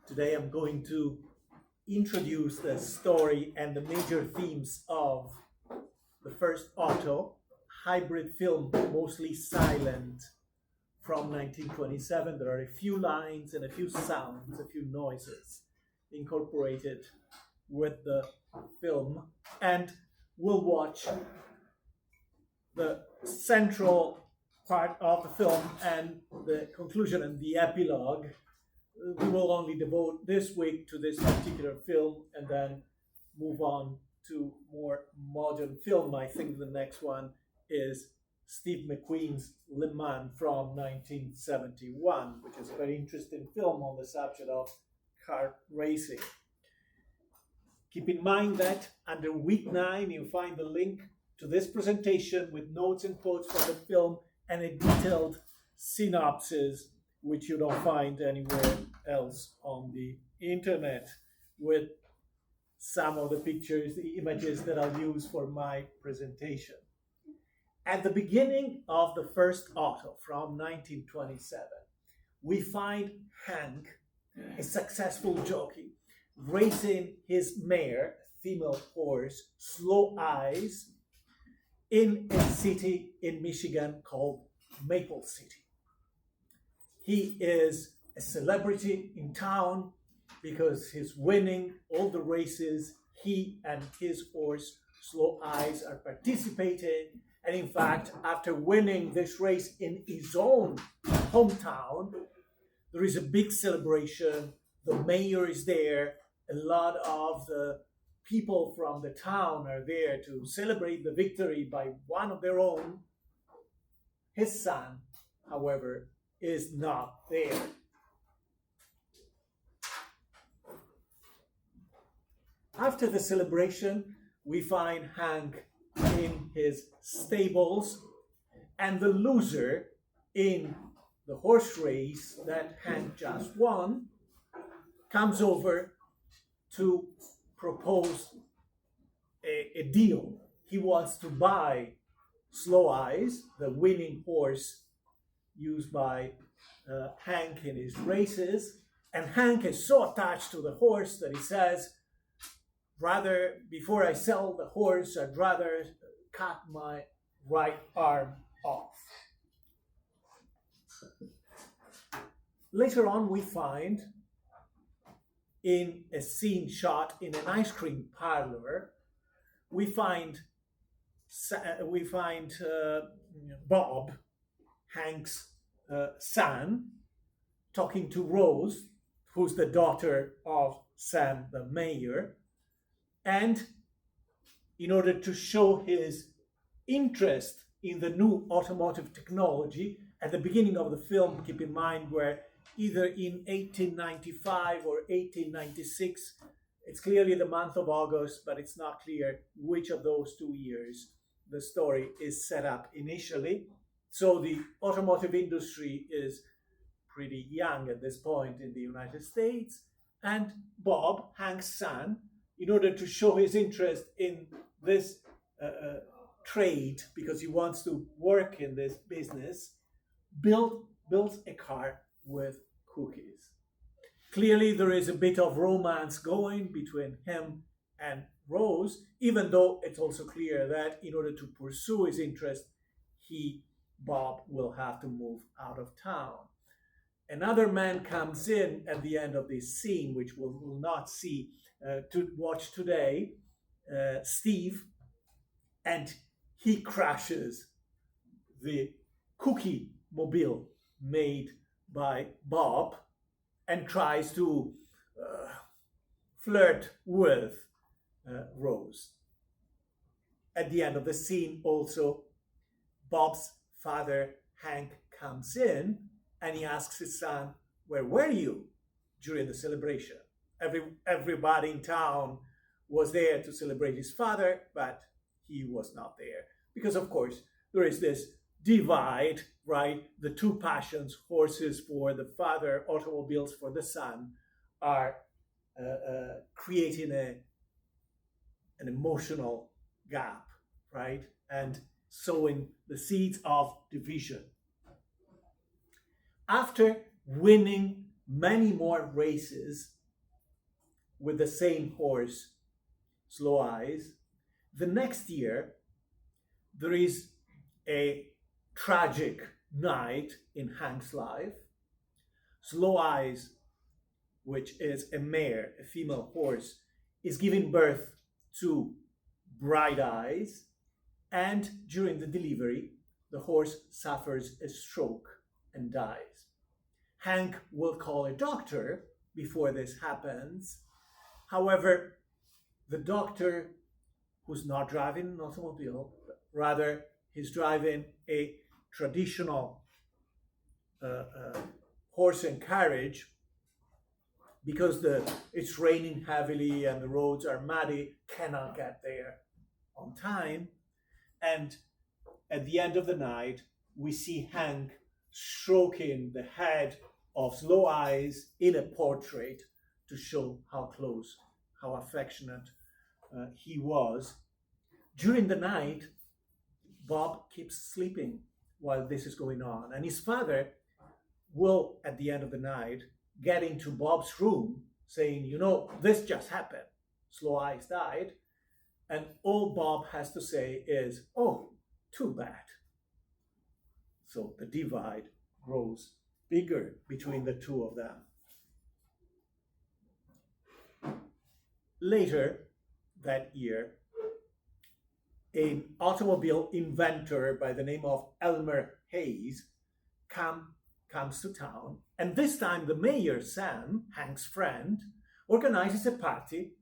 Today I'm going to introduce the story and the major themes of the first auto, hybrid film, mostly silent, from 1927. There are a few lines and a few sounds, a few noises incorporated with the film, and we'll watch the central part of the film and the conclusion and the epilogue. We will only devote this week to this particular film and then move on to more modern film. I think the next one is Steve McQueen's Le Mans from 1971, which is a very interesting film on the subject of car racing. Keep in mind that under week 9 you find the link to this presentation with notes and quotes from the film and a detailed synopsis which you don't find anywhere else on the internet, with some of the pictures, the images that I'll use for my presentation. At the beginning of the first auto from 1927, we find Hank, a successful jockey, racing his mare, female horse, Slow Eyes, in a city in Michigan called Maple City. He is a celebrity in town because he's winning all the races. He and his horse, Slow Eyes, are participating. And in fact, after winning this race in his own hometown, there is a big celebration. The mayor is there. A lot of the people from the town are there to celebrate the victory by one of their own. His son, however, is not there. After the celebration, we find Hank in his stables, and the loser in the horse race that Hank just won comes over to propose a deal. He wants to buy Slow Eyes, the winning horse used by Hank in his races, and Hank is so attached to the horse that he says, rather, before I sell the horse, I'd rather cut my right arm off. Later on, we find in a scene shot in an ice cream parlor, we find Bob, Hank's son, talking to Rose, who's the daughter of Sam the mayor, and in order to show his interest in the new automotive technology, at the beginning of the film, keep in mind, where either in 1895 or 1896, it's clearly the month of August, but it's not clear which of those 2 years the story is set up initially. So the automotive industry is pretty young at this point in the United States. And Bob, Hank's son, in order to show his interest in this trade, because he wants to work in this business, builds a car with cookies. Clearly, there is a bit of romance going between him and Rose, even though it's also clear that in order to pursue his interest, Bob will have to move out of town. Another man comes in at the end of this scene, which we will not see to watch today, Steve, and he crashes the cookie mobile made by Bob and tries to flirt with Rose. At the end of the scene also, Bob's father, Hank, comes in and he asks his son, "Where were you during the celebration?" Everybody in town was there to celebrate his father, but he was not there. Because, of course, there is this divide, right? The two passions, horses for the father, automobiles for the son, are creating an emotional gap, right? And sowing the seeds of division. After winning many more races with the same horse, Slow Eyes. The next year, there is a tragic night in Hank's life. Slow Eyes, which is a mare, a female horse, is giving birth to Bright Eyes, and during the delivery, the horse suffers a stroke and dies. Hank will call a doctor before this happens. However, the doctor, who's not driving an automobile, but rather he's driving a traditional horse and carriage, because it's raining heavily and the roads are muddy, cannot get there on time. And at the end of the night, we see Hank stroking the head of Slow Eyes in a portrait to show how close, how affectionate he was. During the night, Bob keeps sleeping while this is going on, and his father will, at the end of the night, get into Bob's room saying, you know, this just happened. Slow Eyes died. And all Bob has to say is, oh, too bad. So the divide grows bigger between the two of them. Later that year, an automobile inventor by the name of Elmer Hayes comes to town, and this time the mayor, Sam, Hank's friend, organizes a party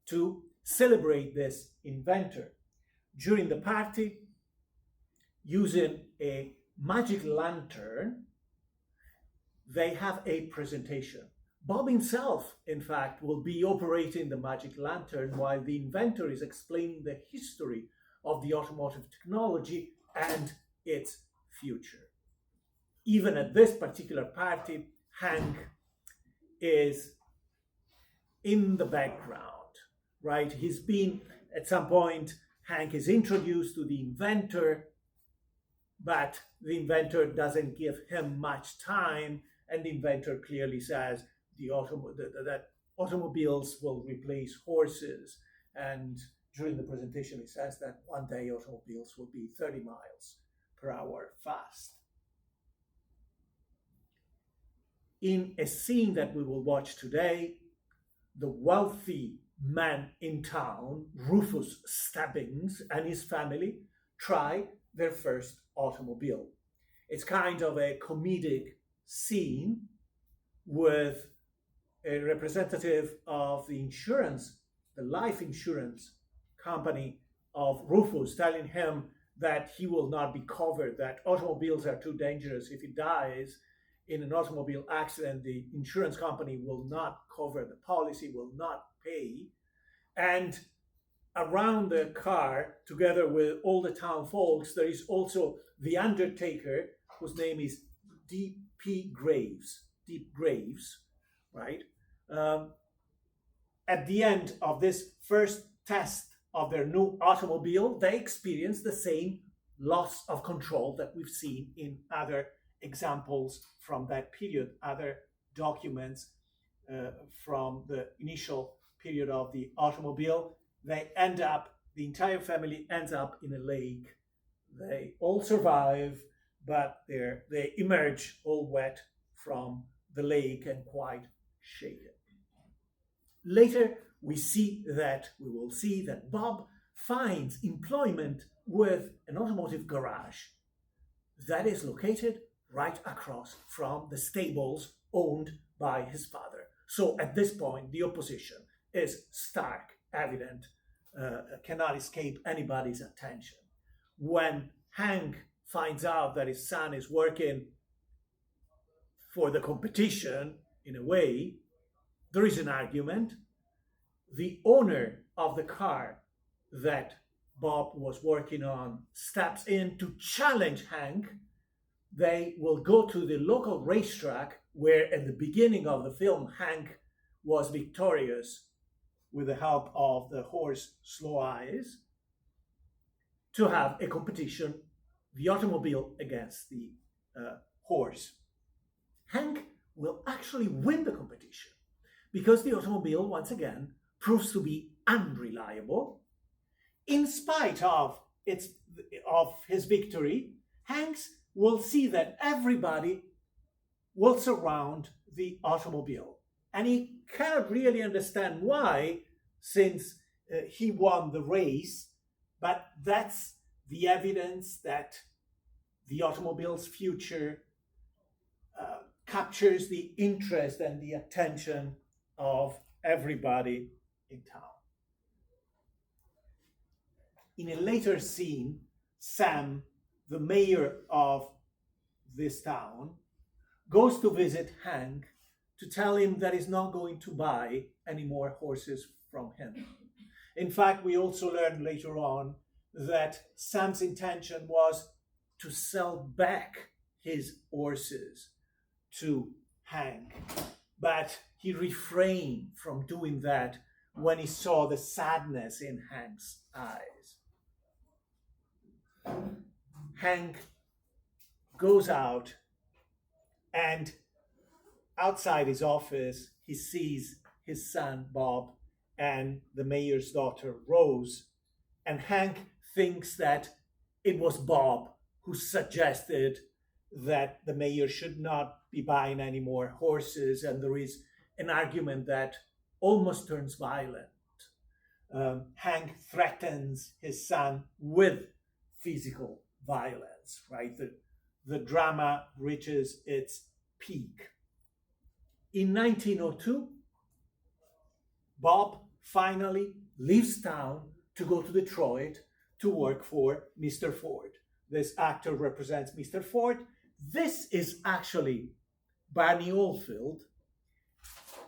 to celebrate this inventor. During the party, using a magic lantern, they have a presentation. Bob himself, in fact, will be operating the magic lantern while the inventor is explaining the history of the automotive technology and its future. Even at this particular party, Hank is in the background, right? He's been, at some point, Hank is introduced to the inventor, but the inventor doesn't give him much time, and the inventor clearly says that automobiles will replace horses. And during the presentation, he says that one day automobiles will be 30 miles per hour fast. In a scene that we will watch today, the wealthy man in town, Rufus Stubbings, and his family try their first automobile. It's kind of a comedic scene with a representative of the life insurance company of Rufus telling him that he will not be covered, that automobiles are too dangerous. If he dies in an automobile accident, the insurance company will not cover the policy, will not pay. And around the car, together with all the town folks, there is also the undertaker, whose name is Deep Graves, right? At the end of this first test of their new automobile, they experience the same loss of control that we've seen in other examples from that period, other documents from the initial period of the automobile. The entire family ends up in a lake. They all survive, but they emerge all wet from the lake and quite shaken. Later, we will see that Bob finds employment with an automotive garage that is located right across from the stables owned by his father. So at this point, the opposition is stark, evident, cannot escape anybody's attention. When Hank finds out that his son is working for the competition, in a way, there is an argument. The owner of the car that Bob was working on steps in to challenge Hank. They will go to the local racetrack where at the beginning of the film, Hank was victorious with the help of the horse Slow Eyes, to have a competition, the automobile against the horse. Hank will actually win the competition, because the automobile, once again, proves to be unreliable. In spite of his victory, Hanks will see that everybody will surround the automobile. And he cannot really understand why, since he won the race, but that's the evidence that the automobile's future captures the interest and the attention of everybody in town. In a later scene, Sam, the mayor of this town, goes to visit Hank to tell him that he's not going to buy any more horses from him. In fact, we also learned later on that Sam's intention was to sell back his horses to Hank, but he refrained from doing that when he saw the sadness in Hank's eyes. Hank goes out, and outside his office, he sees his son Bob and the mayor's daughter Rose, and Hank thinks that it was Bob who suggested that the mayor should not be buying any more horses, and there is an argument that almost turns violent. Hank threatens his son with physical violence, right? The drama reaches its peak. In 1902, Bob finally leaves town to go to Detroit to work for Mr. Ford. This actor represents Mr. Ford. This is actually Barney Oldfield,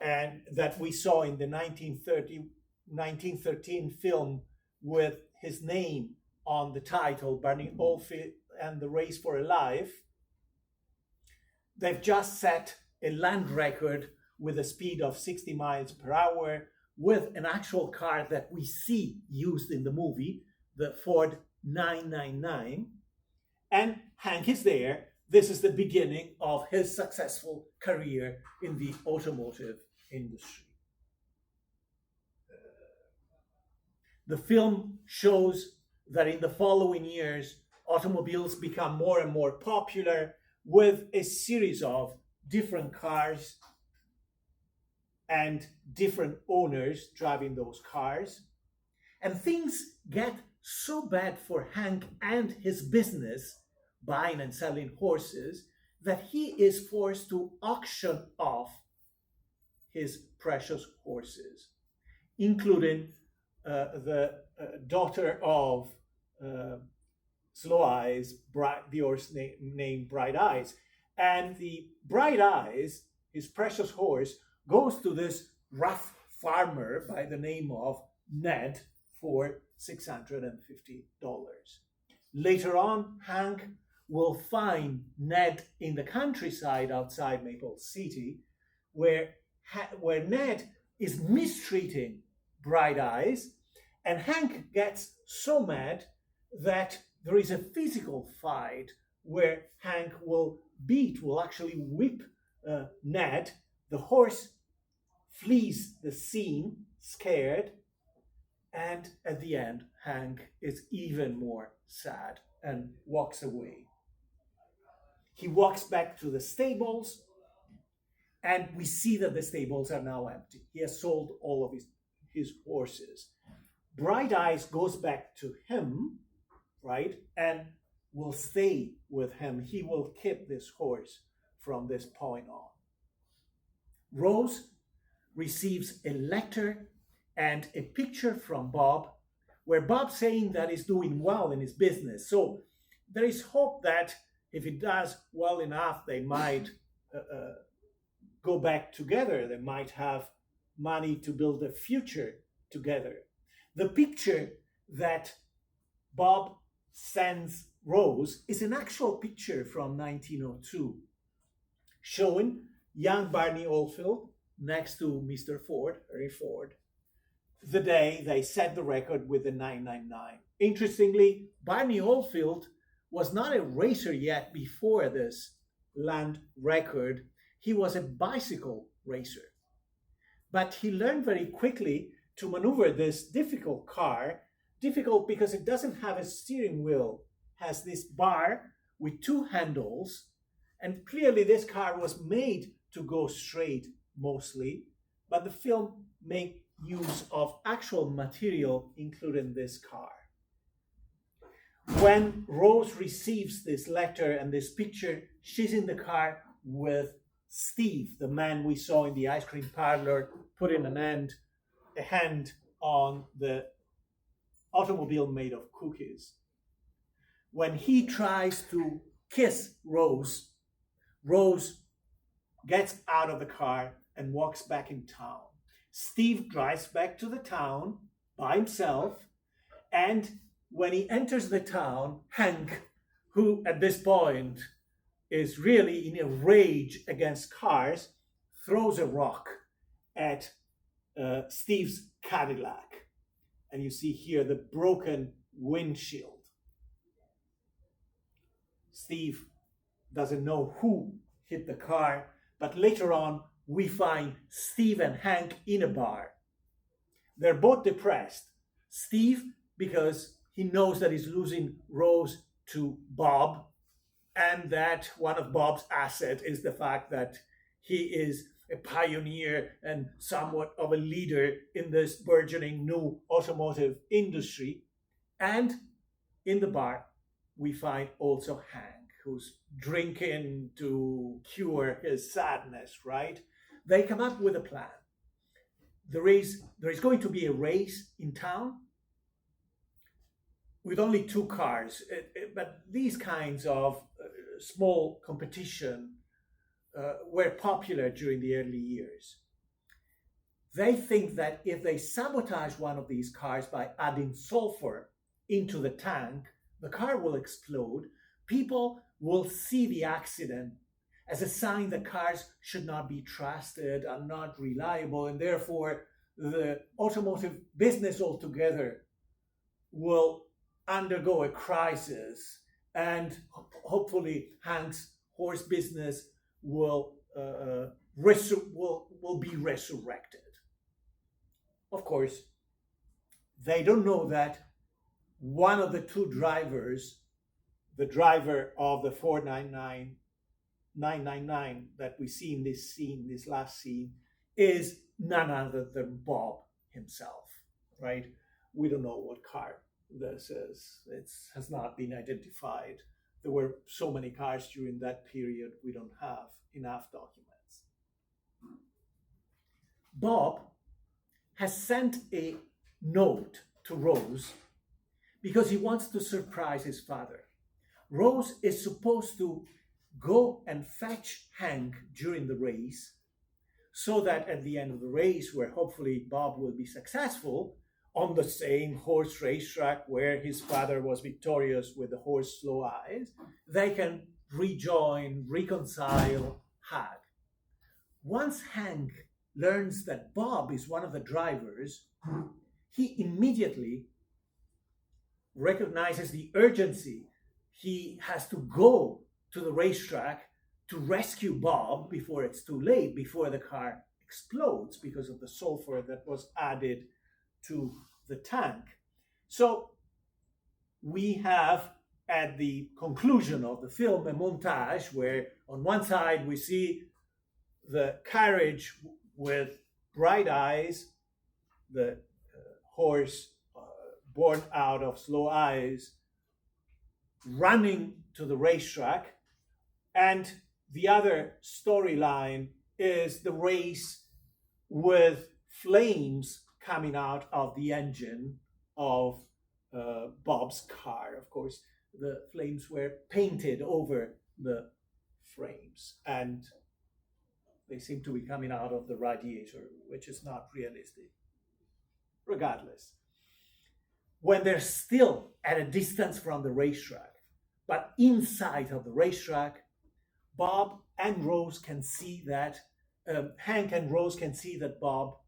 and that we saw in the 1913 film with his name on the title, Barney Oldfield and the Race for a Life. They've just set a land record with a speed of 60 miles per hour with an actual car that we see used in the movie, the Ford 999. And Hank is there. This is the beginning of his successful career in the automotive industry. The film shows that in the following years, automobiles become more and more popular with a series of different cars and different owners driving those cars. And things get so bad for Hank and his business, buying and selling horses, that he is forced to auction off his precious horses, including the daughter of Slow Eyes, the horse named Bright Eyes. And the Bright Eyes, his precious horse, goes to this rough farmer by the name of Ned for $650. Later on, Hank will find Ned in the countryside outside Maple City, where Ned is mistreating Bright Eyes, and Hank gets so mad that there is a physical fight where Hank will actually whip Ned. The horse flees the scene, scared, and at the end, Hank is even more sad and walks away. He walks back to the stables, and we see that the stables are now empty. He has sold all of his horses. Bright Eyes goes back to him, right, and will stay with him. He will keep this horse from this point on. Rose receives a letter and a picture from Bob, where Bob's saying that he's doing well in his business. So there is hope that if he does well enough, they might go back together. They might have money to build a future together. The picture that Bob sends Rose is an actual picture from 1902, showing young Barney Oldfield next to Mr. Ford, Harry Ford, the day they set the record with the 999. Interestingly, Barney Oldfield was not a racer yet before this land record. He was a bicycle racer. But he learned very quickly to maneuver this difficult car, difficult because it doesn't have a steering wheel, has this bar with two handles, and clearly this car was made to go straight mostly, but the film made use of actual material included in this car. When Rose receives this letter and this picture, she's in the car with Steve, the man we saw in the ice cream parlor, putting a hand on the automobile made of cookies. When he tries to kiss Rose, Rose gets out of the car and walks back in town. Steve drives back to the town by himself, and when he enters the town, Hank, who at this point is really in a rage against cars, throws a rock at Steve's Cadillac. And you see here the broken windshield. Steve doesn't know who hit the car, but later on we find Steve and Hank in a bar. They're both depressed. Steve, because he knows that he's losing Rose to Bob, and that one of Bob's assets is the fact that he is a pioneer and somewhat of a leader in this burgeoning new automotive industry. And in the bar, we find also Hank, who's drinking to cure his sadness, right? They come up with a plan. There is going to be a race in town with only two cars, but these kinds of small competition were popular during the early years. They think that if they sabotage one of these cars by adding sulfur into the tank, the car will explode. People will see the accident as a sign that cars should not be trusted, are not reliable, and therefore the automotive business altogether will undergo a crisis, and hopefully Hank's horse business will be resurrected. Of course, they don't know that one of the two drivers, the driver of the 999 that we see in this last scene, is none other than Bob himself, right? We don't know what car this is. It has not been identified. There were so many cars during that period, we don't have enough documents. Bob has sent a note to Rose because he wants to surprise his father. Rose is supposed to go and fetch Hank during the race so that at the end of the race, where hopefully Bob will be successful, on the same horse racetrack where his father was victorious with the horse Slow Eyes, they can reconcile Hank. Once Hank learns that Bob is one of the drivers, he immediately recognizes the urgency. He has to go to the racetrack to rescue Bob before it's too late, before the car explodes because of the sulfur that was added to the tank. So we have at the conclusion of the film a montage where on one side we see the carriage with Bright Eyes, the horse born out of Slow Eyes, running to the racetrack, and the other storyline is the race with flames coming out of the engine of Bob's car. Of course, the flames were painted over the frames, and they seem to be coming out of the radiator, which is not realistic. Regardless, when they're still at a distance from the racetrack, but inside of the racetrack, Bob and Rose can see that, Hank and Rose can see that Bob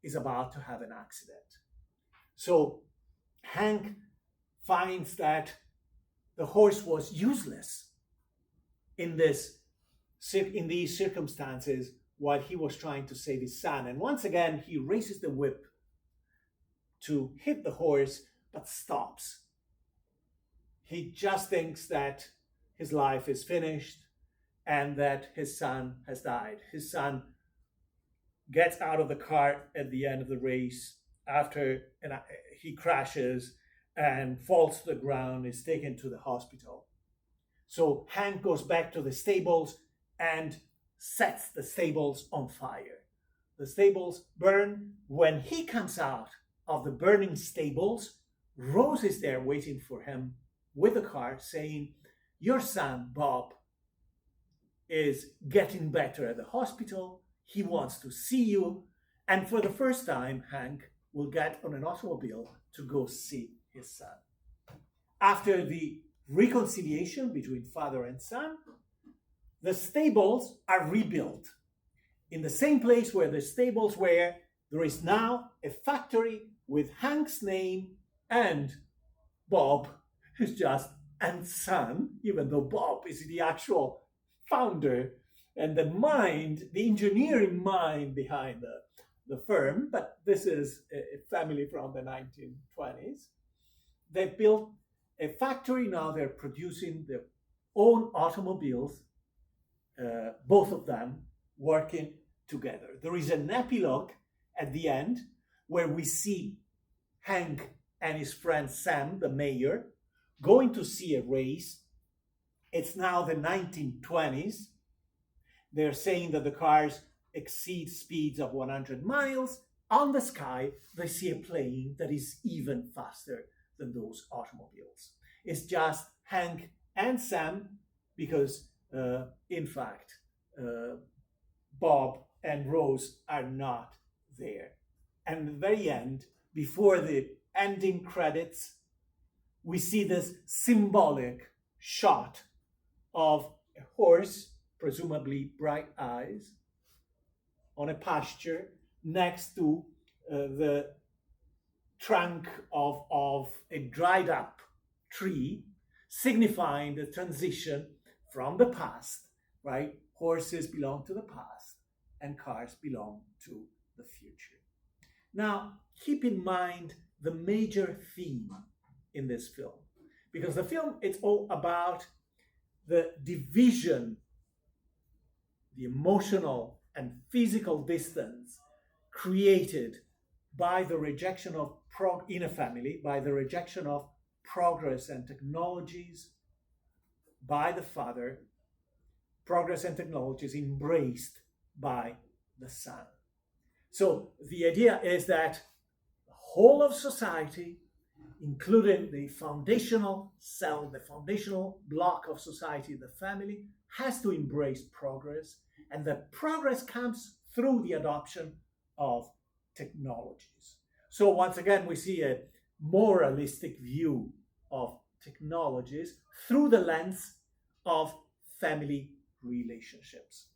is about to have an accident. So Hank finds that the horse was useless in these circumstances while he was trying to save his son. And once again, he raises the whip to hit the horse, but stops. He just thinks that his life is finished and that his son has died. His son gets out of the car at the end of the race after he crashes and falls to the ground, is taken to the hospital. So Hank goes back to the stables and sets the stables on fire. The stables burn. When he comes out of the burning stables, Rose is there waiting for him with the car, saying, "Your son, Bob, is getting better at the hospital. He wants to see you." And for the first time, Hank will get on an automobile to go see his son. After the reconciliation between father and son, the stables are rebuilt. In the same place where the stables were, there is now a factory with Hank's name, and Bob is just and son, even though Bob is the actual founder and the engineering mind behind the firm. But this is a family from the 1920s. They built a factory. Now they're producing their own automobiles, both of them working together. There is an epilogue at the end where we see Hank and his friend Sam, the mayor, going to see a race. It's now the 1920s. They're saying that the cars exceed speeds of 100 miles. On the sky, they see a plane that is even faster than those automobiles. It's just Hank and Sam because, in fact, Bob and Rose are not there. And at the very end, before the ending credits, we see this symbolic shot of a horse, presumably bright eyes, on a pasture next to the trunk of a dried up tree, signifying the transition from the past, right? Horses belong to the past and cars belong to the future. Now, keep in mind the major theme in this film, because the film, it's all about the division, the emotional and physical distance created by the rejection of in a family, by the rejection of progress and technologies by the father, progress and technologies embraced by the son. So the idea is that the whole of society, including the foundational cell, the foundational block of society, the family, has to embrace progress, and that progress comes through the adoption of technologies. So once again, we see a moralistic view of technologies through the lens of family relationships.